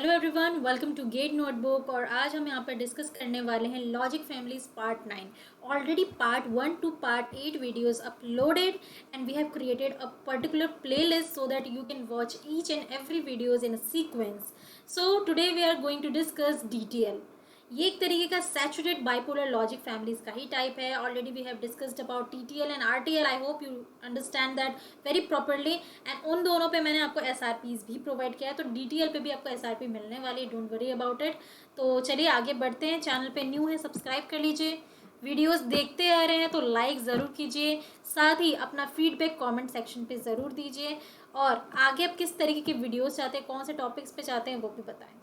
Hello everyone, welcome to gate notebook. और आज हम यहाँ पर डिस्कस करने वाले हैं logic families part 9। Already part 1 to part 8 videos uploaded and we have created a particular playlist so that you can watch each and every videos in a sequence. So today we are going to discuss DTL. ये एक तरीके का saturate bipolar logic families का ही type है। Already we have discussed about TTL and RTL. I hope you understand that very properly. And उन दोनों पे मैंने आपको एसआरपीज भी प्रोवाइड किया है, तो डीटीएल पे भी आपको एसआरपी मिलने वाली है, डोंट वरी अबाउट इट। तो चलिए आगे बढ़ते हैं। चैनल पे न्यू है, सब्सक्राइब कर लीजिए। वीडियोस देखते आ रहे हैं तो लाइक ज़रूर कीजिए, साथ ही अपना फीडबैक कमेंट सेक्शन पे ज़रूर दीजिए। और आगे आप किस तरीके के वीडियोस चाहते हैं, कौन से टॉपिक्स पे चाहते हैं, वो भी बताएं।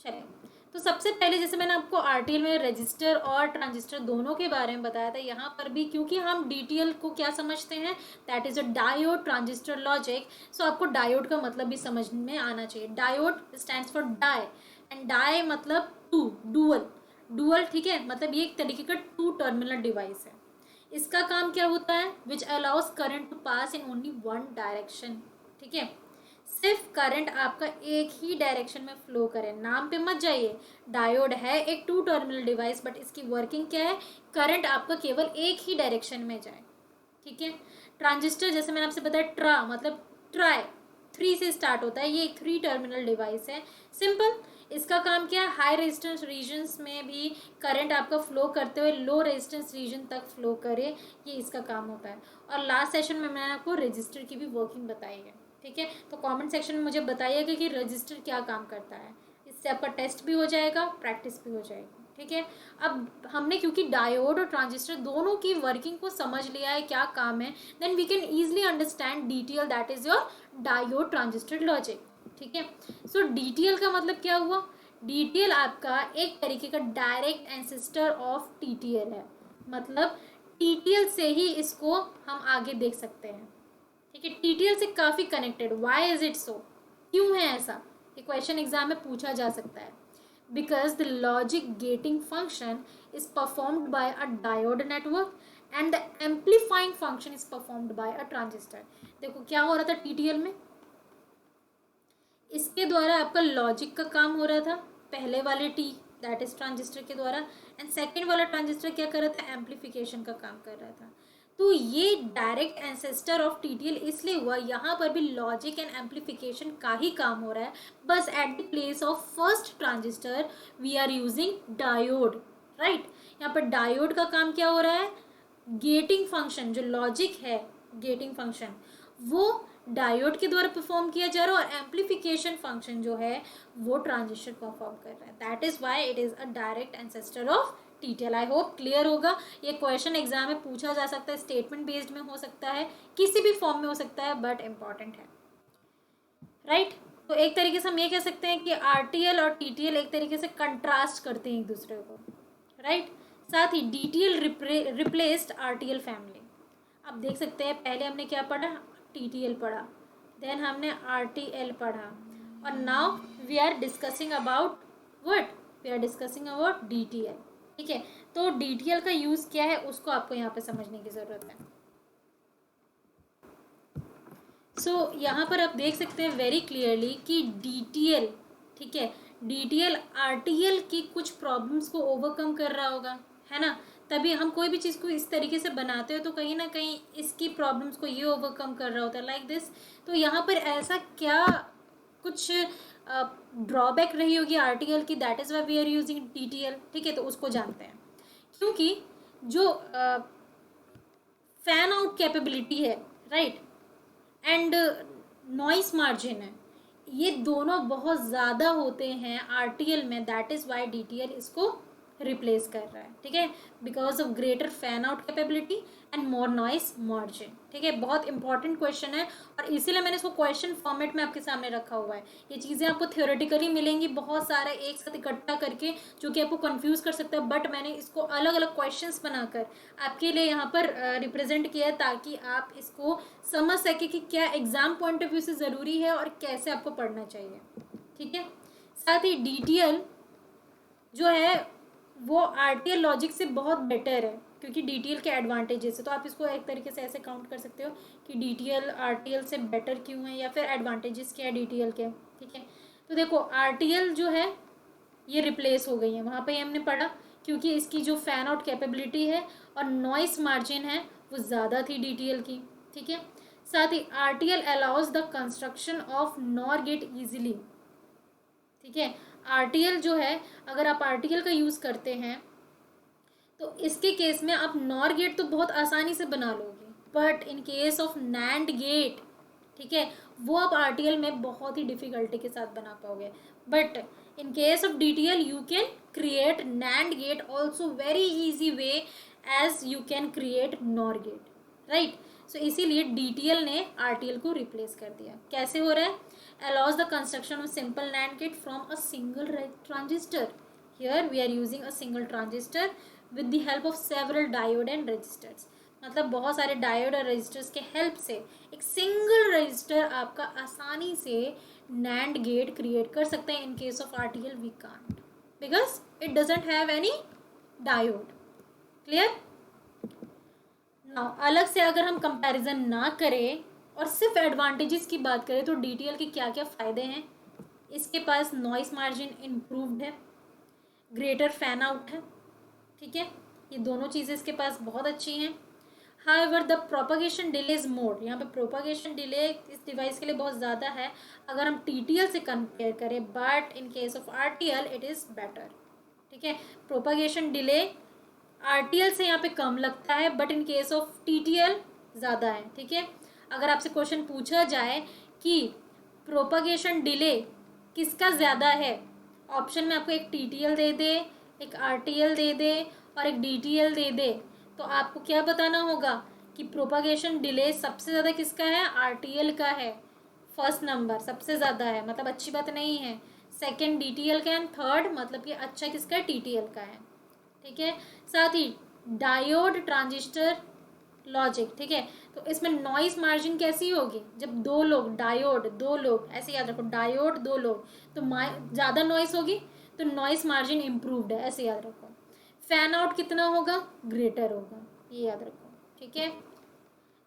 चलिए, तो सबसे पहले जैसे मैंने आपको आरटीएल में रजिस्टर और ट्रांजिस्टर दोनों के बारे में बताया था, यहाँ पर भी क्योंकि हम डीटीएल को क्या समझते हैं, that is a diode transistor logic. So आपको डायोड का मतलब भी समझ में आना चाहिए। Diode stands for die and die मतलब टू, डुअल। डुअल, ठीक है, मतलब ये एक तरीके का टू टर्मिनल डिवाइस है। इसका काम क्या होता है, which allows current to pass in only one direction. ठीक है, सिर्फ करंट आपका एक ही डायरेक्शन में फ्लो करे। नाम पे मत जाइए, डायोड है एक टू टर्मिनल डिवाइस, बट इसकी वर्किंग क्या है, करंट आपका केवल एक ही डायरेक्शन में जाए। ठीक है, ट्रांजिस्टर जैसे मैंने आपसे बताया, ट्रा मतलब ट्राई, थ्री से स्टार्ट होता है, ये एक थ्री टर्मिनल डिवाइस है। सिंपल, इसका काम क्या है, हाई रेजिस्टेंस रीजन्स में भी करंट आपका फ्लो करते हुए लो रेजिस्टेंस रीजन तक फ्लो करे, ये इसका काम होता है। और लास्ट सेशन में मैंने आपको रजिस्टर की भी वर्किंग बताई है। ठीक है, तो कमेंट सेक्शन में मुझे बताइएगा कि रजिस्टर क्या काम करता है। इससे आपका टेस्ट भी हो जाएगा, प्रैक्टिस भी हो जाएगी। ठीक है, अब हमने क्योंकि डायोड और ट्रांजिस्टर दोनों की वर्किंग को समझ लिया है, क्या काम है, then we can easily understand DTL, that is your diode transistor logic. ठीक है, सो डीटीएल का मतलब क्या हुआ, डीटीएल आपका एक तरीके का डायरेक्ट एंसेस्टर ऑफ टीटीएल है। मतलब टीटीएल से ही इसको हम आगे देख सकते हैं। ठीक है, टीटीएल से काफ़ी connected. Why is it so, क्यों है ऐसा, ये क्वेश्चन एग्जाम में पूछा जा सकता है। Because the logic getting function is performed by a diode network and the amplifying function is performed by a transistor. देखो क्या हो रहा था टीटीएल में, इसके द्वारा आपका लॉजिक का काम हो रहा था, पहले वाले टी दैट इज ट्रांजिस्टर के द्वारा, एंड सेकेंड वाला ट्रांजिस्टर क्या कर रहा था, एम्पलीफिकेशन का काम कर रहा था। तो ये डायरेक्ट एंसेस्टर ऑफ टीटीएल इसलिए हुआ, यहाँ पर भी लॉजिक एंड एम्पलीफिकेशन का ही काम हो रहा है, बस at the place of first transistor we are using diode. Right, यहाँ पर डायोड का काम क्या हो रहा है, गेटिंग फंक्शन जो लॉजिक है, गेटिंग फंक्शन वो डायोड के द्वारा परफॉर्म किया जा रहा है, और एम्पलीफिकेशन फंक्शन जो है वो ट्रांजिस्टर परफॉर्म कर रहा है। That is why it is a direct ancestor of TTL. I hope clear होगा। ये क्वेश्चन एग्जाम में पूछा जा सकता है, स्टेटमेंट बेस्ड में हो सकता है, किसी भी फॉर्म में हो सकता है, बट इंपॉर्टेंट है। राइट, तो एक तरीके से हम ये कह सकते हैं कि आरटीएल और टीटीएल एक तरीके से कंट्रास्ट करते हैं एक दूसरे को। राइट, साथ ही डीटीएल रिप्लेस्ड आरटीएल फैमिली। अब देख सकते हैं, पहले हमने क्या पढ़ा, टीटीएल पढ़ा, देन हमने आरटीएल पढ़ा, और now we are discussing about what, we are discussing about DTL. ठीक है, तो डीटीएल का यूज़ क्या है उसको आपको यहाँ पे समझने की ज़रूरत है। सो यहाँ पर आप देख सकते हैं वेरी क्लियरली कि डीटीएल, ठीक है, डीटीएल आरटीएल की कुछ प्रॉब्लम्स को ओवरकम कर रहा होगा, है ना। तभी हम कोई भी चीज़ को इस तरीके से बनाते हो तो कहीं ना कहीं इसकी प्रॉब्लम्स को ये ओवरकम कर रहा होता है, लाइक दिस। तो यहाँ पर ऐसा क्या कुछ ड्रॉबैक रही होगी आरटीएल की, that is why we are using DTL. ठीक है, तो उसको जानते हैं। क्योंकि जो फैन आउट कैपेबिलिटी है, राइट, एंड नॉइस मार्जिन है, ये दोनों बहुत ज़्यादा होते हैं आरटीएल में, दैट इज़ वाई डीटीएल इसको रिप्लेस कर रहा है। ठीक है, because of greater fan out capability and more noise margin. ठीक है, बहुत इंपॉर्टेंट क्वेश्चन है, और इसीलिए मैंने इसको क्वेश्चन फॉर्मेट में आपके सामने रखा हुआ है। ये चीज़ें आपको थियोरेटिकली मिलेंगी बहुत सारा एक साथ इकट्ठा करके, जो कि आपको कंफ्यूज कर सकता है, बट मैंने इसको अलग अलग क्वेश्चंस बनाकर आपके लिए यहाँ पर रिप्रेजेंट किया है, ताकि आप इसको समझ सके कि क्या एग्जाम पॉइंट ऑफ व्यू से ज़रूरी है और कैसे आपको पढ़ना चाहिए। ठीक है, साथ ही डीटीएल जो है वो आरटीएल लॉजिक से बहुत बेटर है, क्योंकि डीटीएल के एडवांटेजेस है। तो आप इसको एक तरीके से ऐसे काउंट कर सकते हो कि डीटीएल आरटीएल से बेटर क्यों है, या फिर एडवांटेजेस क्या है डीटीएल के। ठीक है, तो देखो RTL जो है ये रिप्लेस हो गई है, वहाँ पे हमने पढ़ा, क्योंकि इसकी जो फैन आउट कैपेबिलिटी है और नॉइस मार्जिन है वो ज़्यादा थी DTL की, ठीक है। साथ ही RTL allows the construction of NOR gate easily, ठीक है। RTL जो है, अगर आप RTL का यूज़ करते हैं तो इसके केस में आप नॉर गेट तो बहुत आसानी से बना लोगे, but in case of NAND gate, ठीक है, वो आप RTL में बहुत ही डिफिकल्टी के साथ बना पाओगे। But in case of DTL you can create NAND gate also very easy way as you can create NOR gate, right. So इसीलिए DTL ने RTL को रिप्लेस कर दिया। कैसे हो रहा है? Allows the construction of simple NAND get from a single transistor. Here we are using a single transistor with the help of several diode and resistors। मतलब बहुत सारे डायोड और रेजिस्टर्स के हेल्प से एक सिंगल रजिस्टर आपका आसानी से नैंड गेट क्रिएट कर सकते हैं। In case of RTL we can't, because it doesn't have any diode. Clear? Now अलग से अगर हम कंपैरिजन ना करें और सिर्फ एडवांटेजेस की बात करें तो DTL के क्या क्या फ़ायदे हैं? इसके पास नॉइस मार्जिन इम्प्रूव्ड है, ग्रेटर फैन आउट है, ठीक है, ये दोनों चीज़ें इसके पास बहुत अच्छी हैं। However the propagation delay is more, यहाँ पे प्रोपागेशन डिले इस डिवाइस के लिए बहुत ज़्यादा है अगर हम TTL से कंपेयर करें, but in case of RTL it is better, ठीक है। प्रोपागेशन डिले RTL से यहाँ पे कम लगता है, but in case of TTL ज़्यादा है, ठीक है। अगर आपसे क्वेश्चन पूछा जाए कि प्रोपागेशन डिले किसका ज़्यादा है, ऑप्शन में आपको एक TTL दे दे, एक RTL दे दे और एक DTL दे दे, तो आपको क्या बताना होगा कि प्रोपागेशन डिले सबसे ज़्यादा किसका है? RTL का है। फर्स्ट नंबर सबसे ज़्यादा है, मतलब अच्छी बात नहीं है। सेकंड DTL का एंड थर्ड मतलब कि अच्छा किसका है? TTL का है, ठीक है। साथ ही डायोड ट्रांजिस्टर लॉजिक, ठीक है, तो इसमें नॉइस मार्जिन कैसी होगी? जब दो लोग डायोड, दो लोग, ऐसे याद रखो, डायोड दो लोग तो ज़्यादा नॉइस होगी, तो नॉइस मार्जिन इम्प्रूव्ड है, ऐसे याद रखो। फैन आउट कितना होगा? ग्रेटर होगा, ये याद रखो, ठीक है।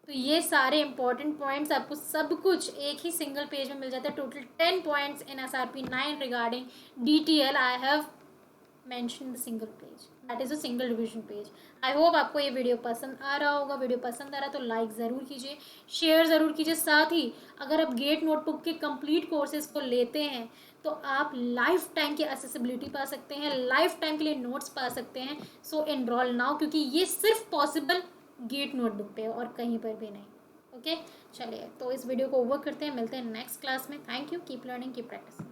तो ये सारे इंपॉर्टेंट पॉइंट्स आपको सब कुछ एक ही सिंगल पेज में मिल जाता है। Total 10 points in SRP 9 regarding DTL I have mention the single page, that is a single division page. I hope आपको ये वीडियो पसंद आ रहा होगा। वीडियो पसंद आ रहा है तो लाइक ज़रूर कीजिए, शेयर ज़रूर कीजिए। साथ ही अगर आप गेट नोटबुक के कंप्लीट कोर्सेज को लेते हैं तो आप लाइफ टाइम की एक्सेसिबिलिटी पा सकते हैं, लाइफ टाइम के लिए नोट्स पा सकते हैं। सो एनरोल नाउ, क्योंकि ये सिर्फ पॉसिबल गेट नोटबुक पे और कहीं पर भी नहीं। ओके, चलिए तो इस वीडियो को ओवर करते हैं, मिलते हैं नेक्स्ट क्लास में। Thank you, keep learning, keep practice.